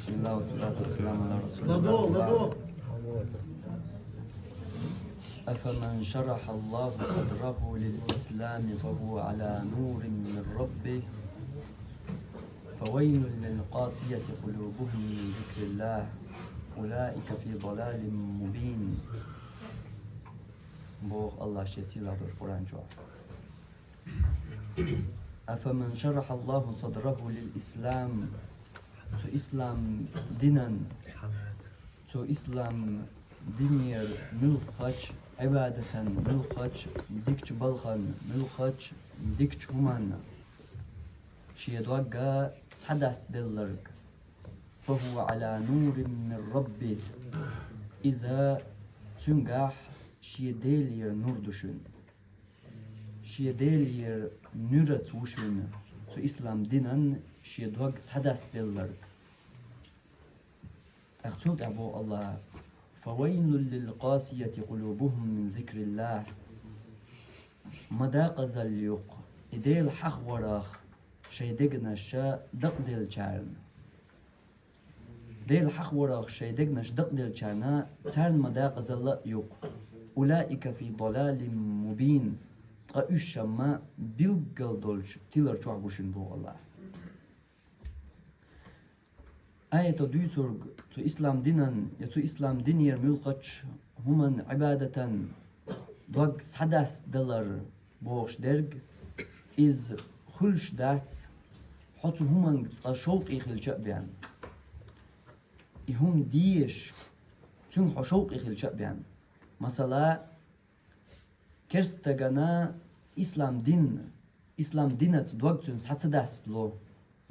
بسم الله والصلاة والسلام على رسول الله. أفمن شرح الله صدره للإسلام فهو على نور من ربه فويل للقاسية قلوبهم من ذكر الله أولئك في ضلال مبين. بوغ الله شيسيلا دور قرآن جواب. أفمن شرح الله صدره للإسلام تو إسلام دينا تو إسلام دينير ملخج عبادة ملخج ديكش بلغن ملخج ديكش همان شيدوغا سحداس دلرق فهو على نور من ربه إذا تنجح شيديلير نور دشن شيديلير نورت وشن تو إسلام دينان شيدوغ سحداس دلرق أختوت أبو الله فويل للقاسية قلوبهم من ذكر الله مداق زليق إديل حق وراخ شيدقنا شا دق ديل چارن ديل حق وراخ شيدقنا شدق ديل چارنا تارن مداق زل يق أولئك في ضلال مبين قاوش ما بيلقل دولش تيلر چوعبوشن بو الله آية دويسورغ تو إسلام دينان يا تو إسلام دينير ملقش همان عبادة دوغ سحداس دلر بوش درج إز خلش دات حتو همان شوق إخل شأبيان إهم ديش تون شوق إخل شأبيان مثلا كرستغانا إسلام دينات دوغ تون سحداس لو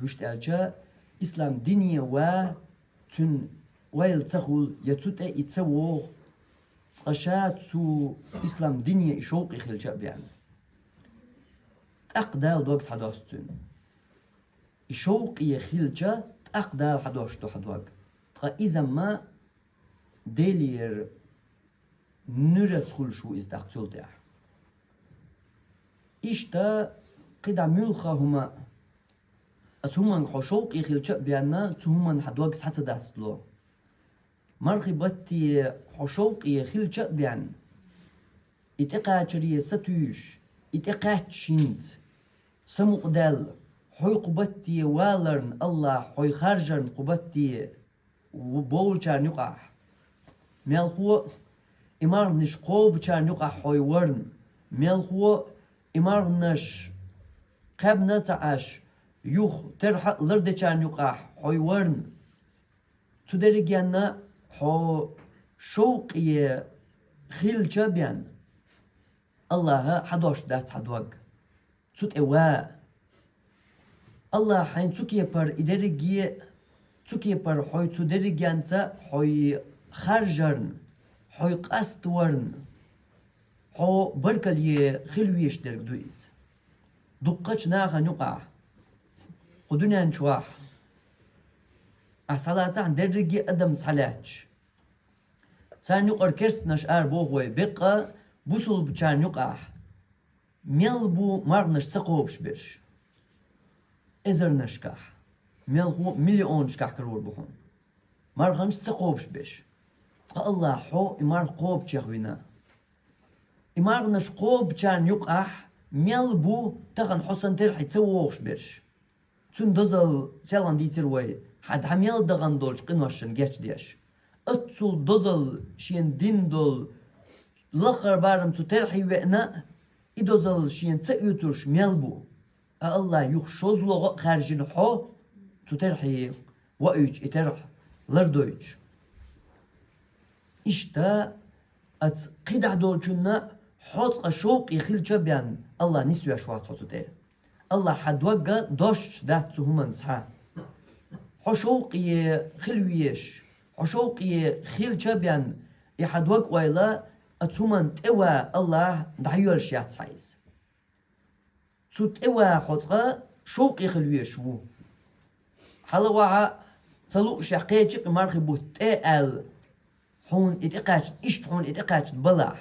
رشت ألجا إسلام دينية تن ويل تخول يتوتا يتسوو تقشات سو إسلام دينية إشوق إخل شأبيان أقدال دوغس حدوستن إشوق يخيل شا أقدال حدوشتو حدوغ إذا ما ديلير نرد خل شو إزداقتول ديح إشتا قدا ملخا هما أتهمن حشوق يخيل شأبيانا تهمن حدوغ سحت داستلو مرخي باتي حشوق يخيل شأبيان إتقا شريه ستوش إتقا شينت سمو قدال حوي قبتي والرن الله حوي خارجن قبتي وبول شان يقع ميال هو إمار نش قوب شان يقع حوي ورن ميال هو إمار نش قاب نتعاش يوخ ترح لرد شان يقع حوي ورن تدرجنا حو شوق خيل شابيان الله حدوش دات حدوق تut ewa Allah hain tuki par iderigi tuki par hoy tu derigansa hoy kharjarn hoy qastwarn ho barkali khilwish dergduis duqqach naga nuqa qudunyan chwah asalata derigi adam salach san yuqar kersnash arbo hoy beqa busul bchan yuqa ميلبو مارنش سقوبش بيش إزر نشكح ميلبو مليون شكح كرور بخون مارغنش سقوبش بيش الله حو إمار قوب تشهوينا إمار نش قوب كان يقح ميلبو تغن حسن ترحي تسووش بيش تون دوزل سيلان دي تروي حد حميل دغن دولش قنوشن جيش ديش اتسول دوزل شين دين دول لخر بارم تو ترحي وإنا إدوزل شين تأيوترش ميلبو الله يخشوز لغة خارجين حو تترحي وأيج إترح لردويج إشتا أت قيدع دولشنا حوت أشوق يخيل شبيان الله نسوي أشوات حوتو الله حدوغا دوش دات همان سحا حشوق يخلويش حشوق يخيل شبيان يحدوغ ويلا أتومن توا الله دحيول شيات سايز سو توا خطغا شوق يخلوي شو حلوة صلو شقيتك مارخي بو تال هون اتقاش اشت هون اتقاش بلع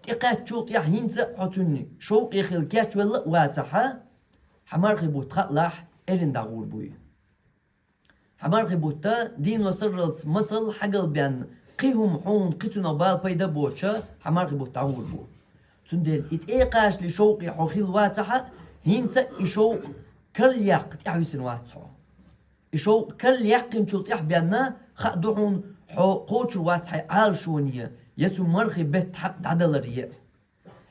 اتقاش شوط يحينت حتوني شوق يخل كاتش ولا واتحا حمارخي بو تخلح إرن داغور بوي حمارخي بوتا دين وسرلت مثل حقل بيان قيهم حون قيتنا بال بيدا بوتشا حمارخي بوتا عور بو تندل اتقاش لشوقي حوخيل واتحة هينسا يشوق كل ياق تعويسن واتحة يشوق كل ياق نشوط بيانا خدعون قوتش واتحة عال شونية يتو مرخي بيت حق دعدل ريال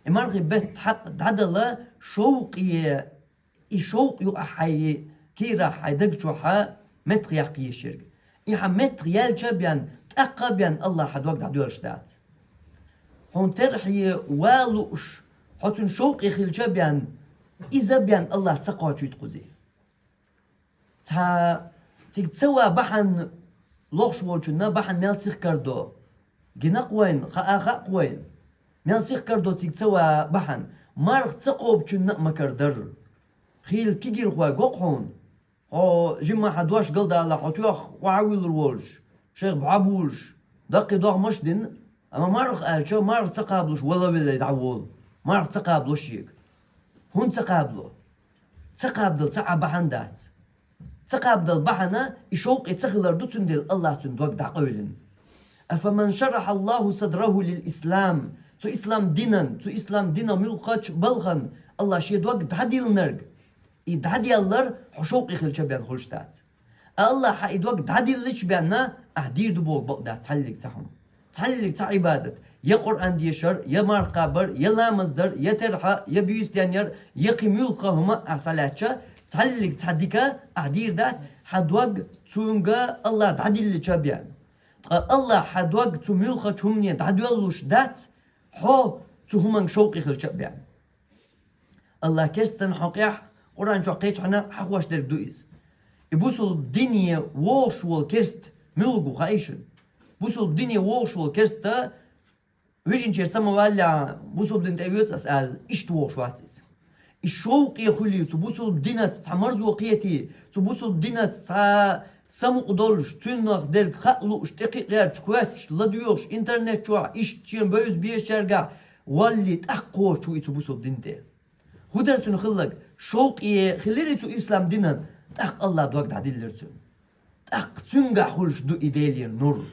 مرخي بيت حق دعدل شوقي يشوق يقحي كيرا حيدقشو حا متر يحكي الشرق إيها متر يالجا بيان تأقى بيان الله حد وقت عدول شدات هون ترحي والوش حتون شوق يخيلجا بيان إذا بيان الله تسقى جيد قزي تسوى بحن لوش والجنا بحن ميلسيخ كردو جنا قوين خا قوين ميلسيخ كردو تسوى بحن مارغ تسقى بجنا مكردر خيل كيجير خوا قوقحون او جمع حدواش قلد على حتوخ وعاويل الولج شيخ بعبولج دقي دوغ مشدن اما مارغ قالشا مارغ تقابلوش ولا ولا يدعوول مارغ تقابلوش يك هون تقابل تقع بحندات تقابل بحنا يشوق يتخلر دو تندل الله تندوك دعقولن أفمن شرح الله صدره للإسلام تو إسلام دينا ملقاش بلغن الله شي دوك دعديل نرق يدعدي الله حشوق يخلش بيان خلشتات الله حيدوك دعدي ليش بياننا أهدير دبوك بقدا تعلق تعبادة يا قرآن ديشر يا مارقابر يا لامزدر يا ترحى يا بيوس ديانير يا قيميلقا هما أحسالاتشا تعلق تعديكا أهدير دات حدوك تونغا الله دعدي ليش بيان الله حدوك تميلقا تهمني دعدي لوش دات حو تهمن شوق يخلش بيان الله كرستن حقيح قرآن جو قيتش عنا حقواش درك دويز يبوسوا الدنيا ووش والكرست ملقو خايشن بوسوا الدنيا ووش والكرست ويجن شير سما ولا بوسوا بدن تأويت أسأل إيش ووش واتس الشوق يخلي تبوسوا الدنيا تتعمرز وقيتي تبوسوا الدنيا تتع سمو قدولش تنخ درك خلو اشتقي غير تكواتش لديوش انترنت شوع إيش تشين بيوز بيش شرقا واللي تأقوش شو يتبوسوا الدنيا هدرتون خلق شوق خليرتو إسلام دينا تأق الله دوك دعديل لرتون تأق تنقع خلش دو إيديلي نور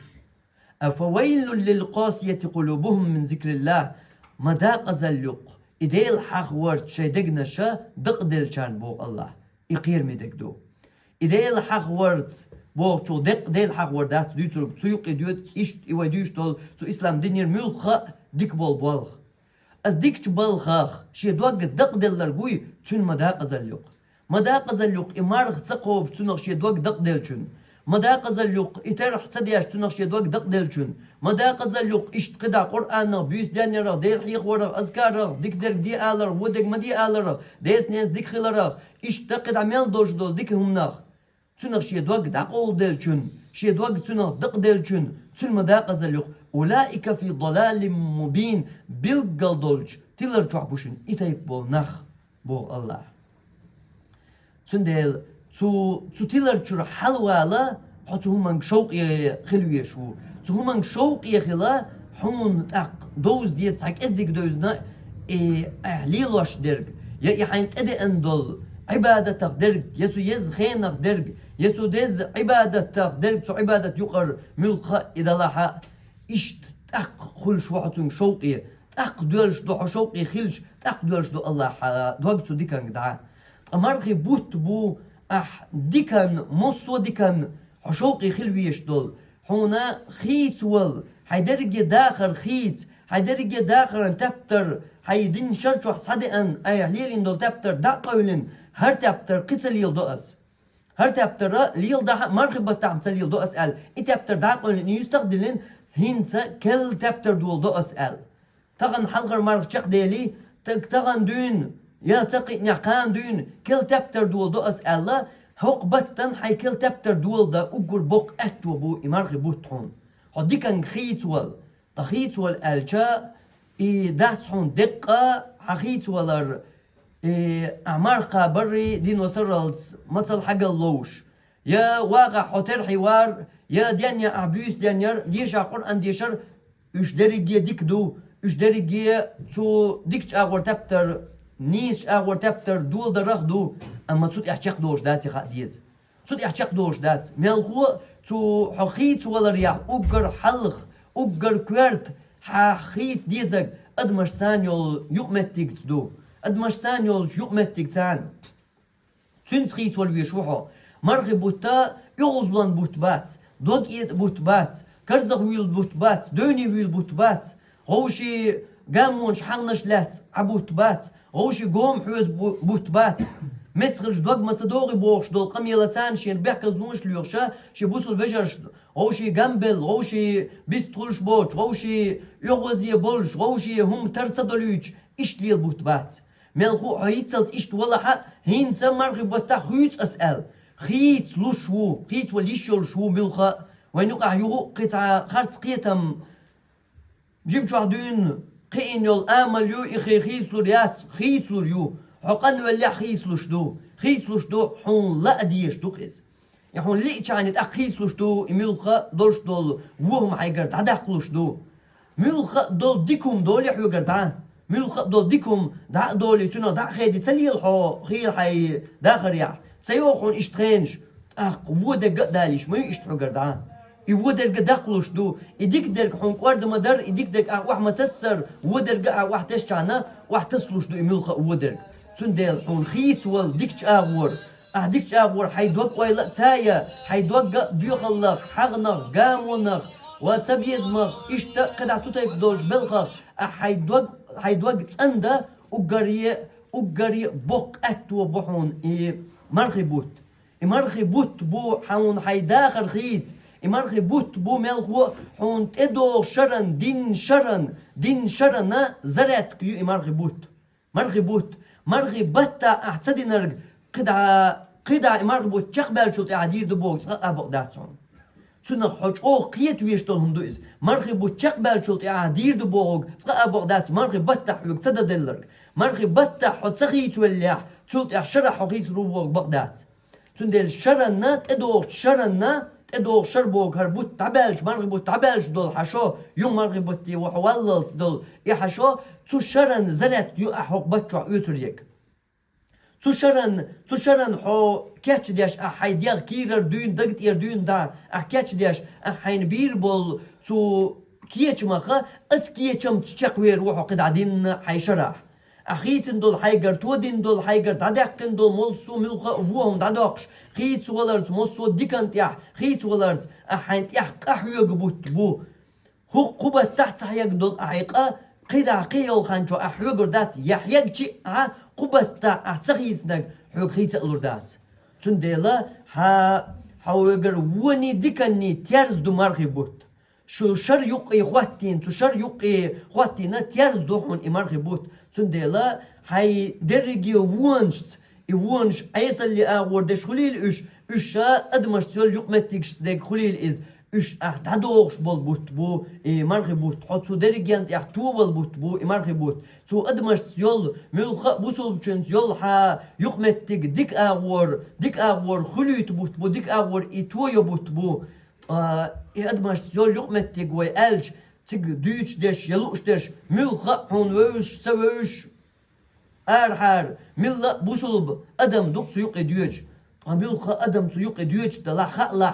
أفويل للقاسية قلوبهم من ذكر الله مداق زلق إيديل حق ورد شايدقنا شا دق ديل شان بوغ الله إقير ميدك دو إيديل حق ورد بوغ شو دق ديل حق وردات دو ترك تسويق إديوت إشت إيواديوش تول تو إسلام دينير ملخا ديك بول از ديكش بالخاخ شي دوق دق دل لرغوي تون مداق زلق مداق زلق امارخ تقوب تونخ شي دوق دق دلچون مداق زلق اترح تدياش تونخ شي دوق دق دلچون مداق زلق اشت قدا قران بيس دانيرا دير حيق ورا اذكار ديك در دي الر ودك مدي الر ديس ناس ديك خلرا اشت قد عمل دوش دول ديك همناخ تونخ شي دوق دقول دلچون شي دوق تونخ دق دلچون تون مداق زلق أولئك في ضلال مبين بالقل دولج تلر تعبوشن إتايب بول نخ بول الله سندل تو تلر تشر حلوالا حتو همانك شوق يخلوية شو تو همانك شوق يخلا حون تاق دوز دي ساك ازيك دوزنا اهليلوش درق يا حين تدي اندل عبادتك درق يتو يزخينك درق يتو ديز عبادتك درق تو عبادة يقر ملقا إذا لاحا إشت تاق خلش وحتون شوقي تاق دولش دو شوقي خلش تاق دولش دو الله دوقتو ديكان دعا أمارخي بوت بو ديكان مصو ديكان شوقي خلويش دول حونا خيت ول حيدرجي داخل خيت حيدرجي داخل ان تبتر حيدين شرشو صدقا اي ليلين دول تبتر داقولن هر تبتر قتل يل دوأس هر تبتر ليل دا مرخبة تعمل يل دوأس قال انت تبتر داقولن يستخدمن هينسا كل تبتر دول دوأس قال تغن حلقر مرخ شق ديلي تغن دون يلتقي نعقان دون كل تبتر دول دوأس قال هوق بطن حي كل تبتر دول دا اقر بوق اتو بو امارخي بوتحون هدي كان خيتول تخيتول الجا داسحون دقة حخيتولر امارقا بري دين وصرلت مثل حق اللوش يا واقع حوتر حوار يا ديانيا عبيس ديانير ديشا قرآن ديشر اش درجي ديك دو اش درجي تو ديكش اغور تبتر نيش اغور تبتر دول درخ دو اما توت احشاق دوش داتي خا ديز صد يحشق دوش دات ملخو تو حخيت ولا رياح أجر حلق أجر كورت حخيت ديزك أدمش سانيول يقمتك تدو أدمش سانيول يقمتك تان تنسخيت والبيشوحو مرغي بوتا يغزلان بوتبات دوغ إيد بوتبات كرزق ويل بوتبات دوني ويل بوتبات غوشي قامونش حنش لات عبوتبات غوشي قوم حوز بوتبات متخرج دوغ متدوغي بوش دول قميلتان شين بيحكز نوش ليوغشا شي بوسو البجرش غوشي قنبل غوشي بيستولش بوش غوشي يغوزي بولش غوشي هم ترصدلوش إش ليل بوتبات ملخو حيتسلت إشت ولا حق هين سمر بوتا خيت أسأل خيت لوشو خيت وليشول شو ملخا وينوقع يو قطع خارت قيتم جبت واحدين قين يول آمل يو إخي خيس لوريات خيس لوريو حقن ولا خيس لوشدو خيس لوشدو حون لا ديش دو قيس يحون لي كانت أخيس لوشدو ملخا دولش دول وهم حيقرد عداق لوشدو ملخا دول ديكم دول يحيو قردان ملخا دول ديكم دع دولي تنا دع خيدي تسلي الحو خيل حي داخل يح سيوخون اشتخينش ودا قداليش ما يشتحو قردان يودر قداقلوش دو يديك درك حون قوارد مدر يديك درك واح ما تسر ودر واح تشعنا واح تسلوش دو يملخ ودر سندل حون خيت وال ديكش اغور ديكش اغور حيدوق ويلا تايا حيدوق بيخلق حغنق قامونق وتبيزمق اشتا قد عطوتايك دوش بلخق حيدوق تسندا وقري بوق اتو بحون مرخي بوت بو حون حيداخر خيت إمارخي بوت بو ملخو حون تدو شرن دين شرن زرعت كيو إمارخي بوت مرخي بطا أحتدي نرق قدع إمارخي بوت شخبال شوط إعدير دبوغ سقا بقداتون سنة حوش قيت ويشتون هم دوئز مرخي بوت شخبال شوط إعدير دبوغ سقا بقدات مرخي بطا حوك تدا دلرق مرخي بطا حوت سخيت والليح شوط إعشرح حقيت روبوغ بقدات تندل شرن تدو شربوك هربوت تعبالش مرغبوت تعبالش دول حشو يوم مرغبوتي وحواللس دول يحشو تو شرن زرت يو أحوق بطشو يوتريك تو شرن حو كاتش ديش أحي ديال كيرر دون دقت دون دا كاتش ديش أحين بيربول تو كيتش مخا كيتشم تشقوير وحو قد عدين حيشرح أخيتن دول حيقر تودين دول حيقر تعدقن دول ملسو ملخا وهم تعدقش خيت ولرت مصو ديكنت يح خيت ولرت أحين يح قحيق بوت بو هو قبة تحت حيق دول أحيقا قيدا قيل خانشو أحيق دات يحيق شي قبة تحت سخيسنك حيق خيت الردات تنديلا حاوغر وني ديكني تيارز دو مرخي بوت شو شر يقي خواتين تو شر يقي خواتينا تيارز دوحون إمرخي بوت تنديلا هاي درجي وونش أيس اللي أوردش خليل إش أدمش سول يقمتكش ديك خليل إز إش أحتدوش بول بو مرخي بوت حطو درجي أنت أحتو بول بو مرخي بوت تو أدمش سول ملخ بوسول بچنس يول يقمتك ديك أور خليت بو ديك أور إتويو بو أدمش سول يقمتك ويألش تيج دوش دش يلوش دش ملخ حون وش سوش أرحر ملا بوصل أدم دوك سيوق ديوج ملخ أدم سيوق ديوج تلا خلا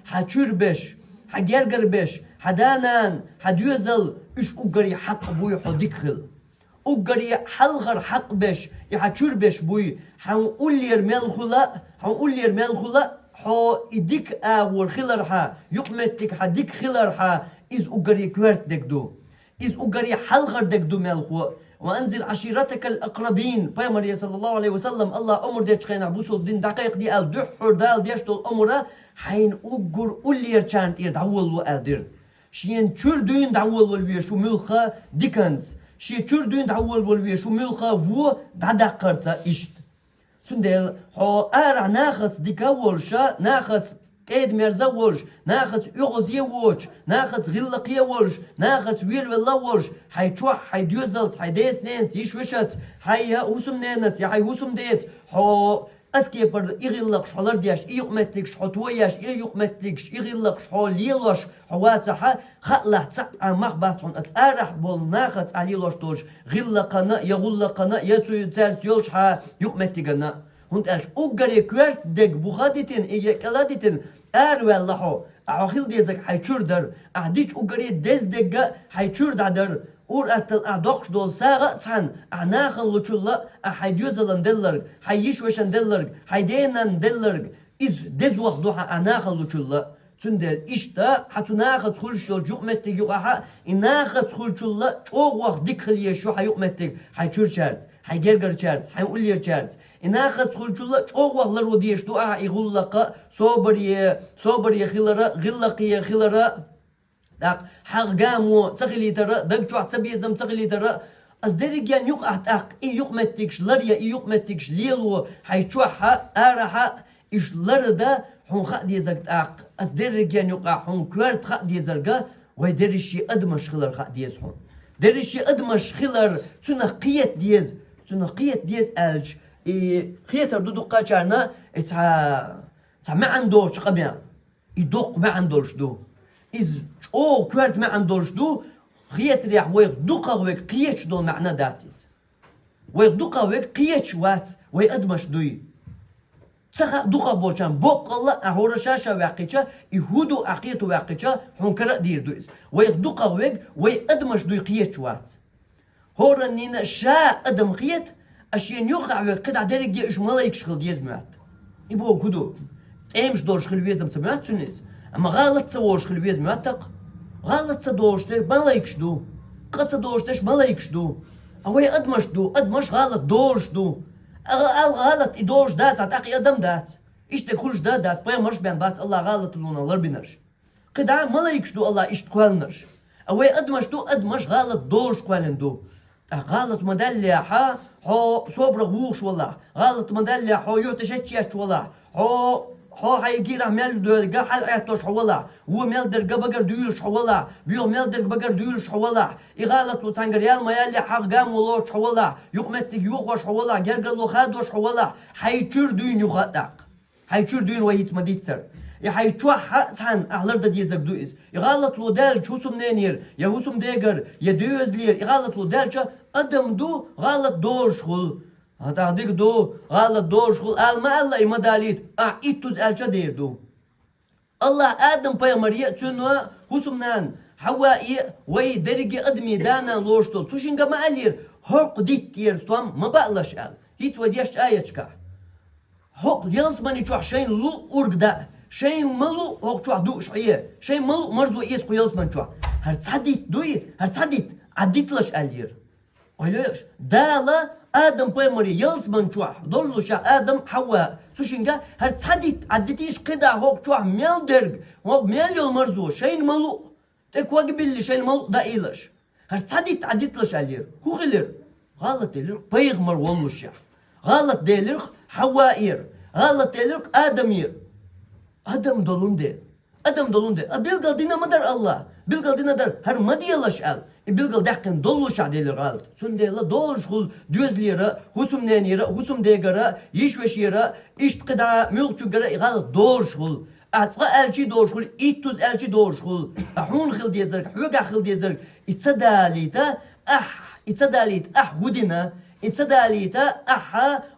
حتشربش حجرجربش حدانان حديوزل إيش أجري حق بوي حديكخل أجري حلغر حق بش يحتشربش بوي حنقول لي ملخلا حو إديك أول خلر يقمتك حديك خلر إز أجري كورت دكدو إز أجري حلغر دكدو ملخو وأنزل عشيرتك الأقربين بيامر صلى الله عليه وسلم الله أمر ديش خينا بوسو الدين دقيق دي الدحر دال ديش دول أمره حين أجر أولي يرشانت دعول وأدر شين تشردين دعول والويشو ملخا ديكنز شي تشردين دعول والويشو ملخا وو دعدقرتا إشت سندل هو أرع ناخت ديكا ولشا ناخت قيد مرزا ولش ناخت يغزي ولش ناخت غلقية ولش ناخت ويل ولا ولش حيتوح حيديوزلت حيديس نينت يشوشت حي هوسم نينت يا حي هوسم ديت هو أسكي برد يغلق شحالر دياش يقمتكش حتوياش يقمتكش يغلق شحال ليلوش حواتها خلع تسع مخباتون أتأرح بول ناخت عليلوش توش غلقنا يغلقنا يتو تارت يولش يقمتكنا هنت أش أوجري كوارت دق بخادتين إيه كلادتين والله أخيل ديزك حيشردر أعديش أوجري دز دق حيشرد عدر اور اتل ادوخش دول ساغا تان اناخن لوچولا حيديوزلن دلرگ حيشوشن دلرگ حيدينن دلرگ iz dez vakt doha anakha luchulla tündel işte hatunakha tkhulshol jukmettik yuqaha inakha tkhulchulla çok vakt dikkhliye şu hayukmettik haychurchart haygergerchart hayullierchart inakha tkhulchulla çok vaktlar o diyeş dua igullaqa sobariye khilara gillaqiye khilara dak haqgamu tsakhli tara dak chu tsabiyazam tsakhli tara أصدرك يعني يقع تاق إيه يقمتكش لريا إيه يقمتكش ليلو حيشوحها أرها إيش لردا حون خدي زك تاق أصدرك يعني يقع حون كوارت خدي زرقا ويدرشي أدمش خلر خدي زحون درشي أدمش خلر تنقية ديز ألج إيه خيتر دودو قاچارنا إتها ما عندوش قبيان يدوق ما عندوش دو إز أو كوارت ما عندوش دو خيت ريح ويغدوقا ويك قيش دون معنى داتيس ويغدوقا ويك قيش وات ويقدمش دوي تخا دوقا بوچان بوق الله أهورا شاشا واقيشا يهودو أقيتو واقيشا هنكرا دير دويز ويغدوقا ويك ويقدمش دوي قيش وات هورا نينا شا أدم قيت أشيان يوقع ويك قد عدرق يأش ملايك شخل ديز مات يبو كدو تأمش دور شخل ويزم تمات تونيز أما غالط تسوور شخل ويز ماتق غلط صدوشتر ملايكش دو قد صدوشتش ملايكش دو اوي ادمش غلط دوش دو غلط يدوش دات عتاقي ادم دات اشتك كلش دات باي مرش بين دات الله غلط لونا لربنش قد ملايكش دو الله اشت كوالنش اوي ادمش غلط دوش كوالن دو غلط مدلحة حو صبر غوش والله غلط مدلحة حو يوتشتش والله حو هيجينا مال درجة حل عطش حولا ومال درجة بقر ديولش حولا بيو مال درجة بقر ديولش حولا إغالة وتانجريال ما يلي حقام ولوش حولا يقمتك يوقش حولا جرجل وخادوش حولا حيشور دين يخطق حيشور دين وهيت مديتر يحيشوا حتان أهلر ديزك دويز إغالة ودال شوسم نينير يا هوسم ديجر يا دوزلير إغالة ودال شا أدم دو غلط دورش خل هذا ديك دو غلط دور شغل ما الله ما داليت إتوز ألشا دير دو الله آدم بيامرية تنوا هسمنان حوائي وي درجة أدمي دانا لوشتول تشينغا ما ألير هرق ديت تير ستوام ما بقلش أل هيت وديش آياتشكا هرق يلس ماني تروح شين لو أورق دا شين ملو هرق تروح دو شعية شين ملو مرزو يسكو يلس من تروح هرتصديت دوي هرتصديت عديت لش ألير ويلوش دالا آدم بيمري يلس من شوح دولو شا آدم حواء سوشينغا هرتصديت عدتيش قدا هوك شوح ميل درج هوك ميل يول مرزو شين ملو تكوا قبل شين ملو دا إيلش هرتصديت عديت لش علير هو غلر غلط ديلر بيغمر والو شا غلط ديلر حوائير غلط ديلر آدمير آدم دولون دي بيلقل دينا مدر الله بيلقل دينا در هر مدي يلش آل بيلقل دحكن دولو شعديلر غلط سنديلا دول شغل دوزليرا هسم نانيرا هسم ديگرا يشوشيرا اشت قدا ملقشوگرا غلط دول شغل اتقا الچي دول شغل اتوز الچي دول شغل احون خل ديزرك حوگا خل ديزرك اتسداليتا اتسداليت ودينا اتسداليتا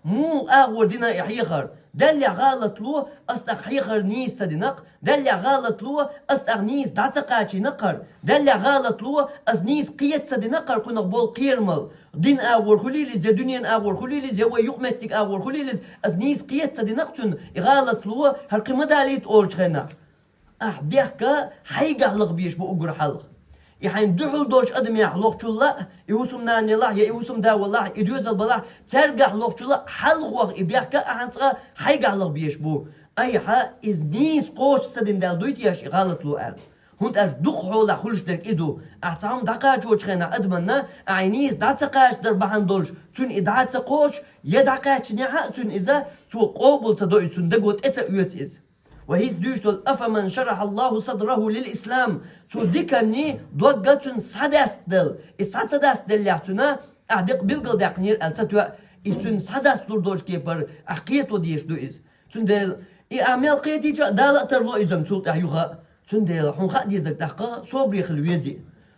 مو اغور دينا يحيخر دل غلط لو أستخ حيخر نيس صدنق دل غلط لو أستخ نيس دعتقاتي نقر دل غلط لو أز نيس قيت صدنقر كنا بول قيرمل دين أور خليلز يا دنيا أور خليلز يا ويقمتك أور خليلز أز نيس قيت صدنقتن غلط لو هالقيمة داليت أولش خنا بيحكا حيقه لغ بيش بأجر حلق يعني دحول دوش أدم يحلق شلا يوسم ناني الله يا يوسم دا والله يدوز البلاح ترجع لغ شلا حلق وغ بيحكا أحنصا حيقه لغ بيش بو أي حا إز نيس قوش سدين دال دويت ياش غلط لو أل هنت أش دق حولا خلش درك إدو أحتام دقاش وش خينا أدمنا أعينيس دعتقاش در بحن دولش تون إدعات قوش يدعقاش نيحا تون إذا تو قوبل تدوي تون دقوت إتا أيوت إز وهيز دوشتول أفمن شرح الله صدره للإسلام تو ديكني دوغاتون ساداستل ساداستل يعتنا أعدق بلغل دقنير ألتاتوا إتون ساداستل دوش كيبر أحقيتو ديش دو إز تون ديل أعمال قيتي جا دالة ترلو إزم تولت أحيوغا تون ديل حنخا ديزك دقا صبري خلويزي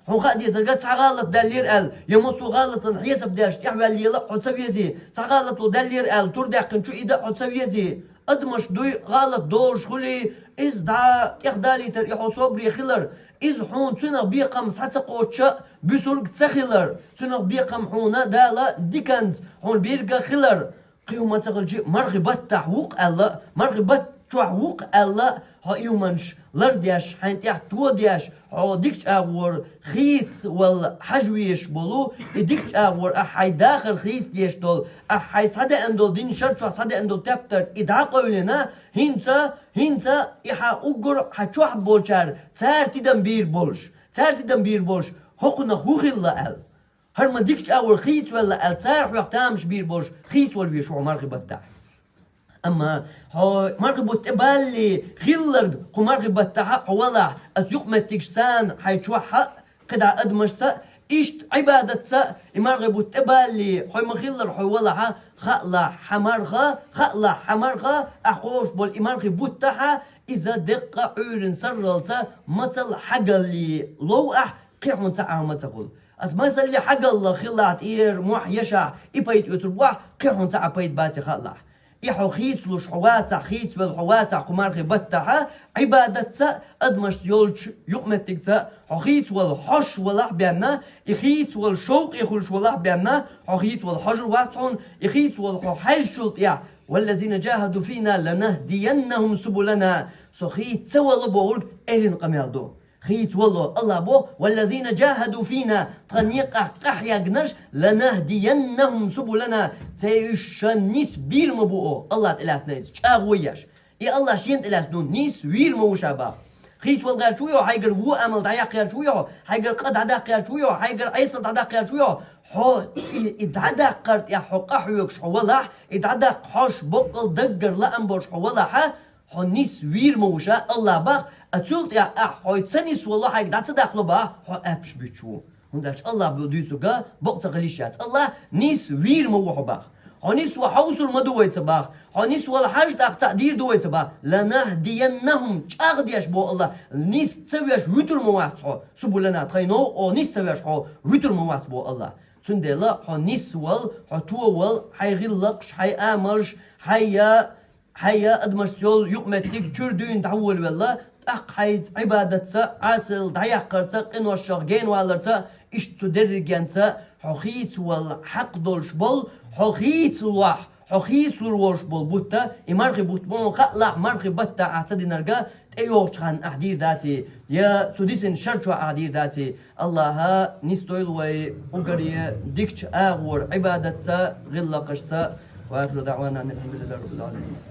هو قاعد زرقات غلط دلير ال يمصو غلط حسب داش يحوى اللي لا حسبيزي غلط ودلير ال تردق شو إذا حسبيزي أدمش دوي غلط دوش خلي إز دا يخدالي تر يحو صبري خلر إز حون تنا بيقم ساتقوتش بسرق تخلر تنا بيقم حونا دالا ديكنز حون بيرقى خلر قيوم تقلجي مرغبت تحوق الله مرغبت تحوق الله ها يومنش لرديش حين تو ديش ها ديكش أور خيس والحجويش بولو ديكش أور أحي داخل خيس ديش دول أحي صدق أندول دين شرط صدق أندول تبتر إدعا قولنا هنسا إحا أقر حتشوح بولشار تار تدن بير بولش حقنا خوخ الله أل هر ما ديكش أور خيس ولا أل تار حيقتامش بير بولش خيس والويشو مرغبت تح أما هو مرغبت بالي خلر مرغبت تح ولا أسيق متكسان حيشوحها قد أدمشسا إشت عبادتسا مرغبت بالي هو مخلر هو ولا خلا حمرغا أخوش بول مرغبت تح إذا دقة عورن سرلسا مثل حقلي لو قيحون ساعة ما تقول مثل اللي حق الله خلات إير موح يشع إبايت يتربوح قيحون ساعة بايت باتي خلا يحو خيت لوش حواتع خيت والحواتع قمار بتها عبادتها أدمش يولش يقمتكتا خيت والحش والح بينا يخيت والشوق يخلش والح بينا خيت والحجر واتعون يخيت والحج شلط يا والذين جاهدوا فينا لنهدينهم سبلنا سو خيت سوى لبورك إيرين قميالدو خيت والله الله بو والذين جاهدوا فينا تغنيق قحيا جنش لنهدينهم سبلنا تيش نيس بير مبوء الله تلاس نيس شاغويش يا الله شين تلاس نون نيس وير مو شابا خيت والله شويو حيقر وو امل دايق يا شويو حيقر قد عداق يا شويو حيقر ايصد عداق يا شويو حو اتعداق قرت يا حق حيوك شو والله اتعداق حش بقل دقر لا امبوش حو والله حو نيس وير مو شا الله باخ أتولت يا حوي تسنيس والله حيك دعت داخل با حو أبش بيشو هنداش الله بيدوسوكا بقص غليشات الله نيس وير موحو باخ حو نيس وحوصل ما دويت باخ حو نيس ولا حاجة تقدير دويت باخ لنهدينهم شاغ دياش بو الله نيس تسويش ويتر مواتحو سبولنا تغينو أو نيس تسويش حو ويتر موات بو الله تندلا حو نيس حو تو حي غلقش حي آمرش حيا أدمرسيول يقمتك تشردين تحول والله أقحيت عبادتها عسل دعيقرتا قنوى الشغين والرتا إشتو درجانتا حقيت والحق دولش بول حقيت الوح حقيت الوش بول بوتا إمارغي بوتمون خطلع مارغي بطا أعتدي نرقا تأيوش خان أحدير داتي يا سوديسن شرشو أحدير داتي الله نستويل وي أقري ديكش آغور عبادتها غلقشتا وآخر دعوانا أن الحمد لله رب العالمين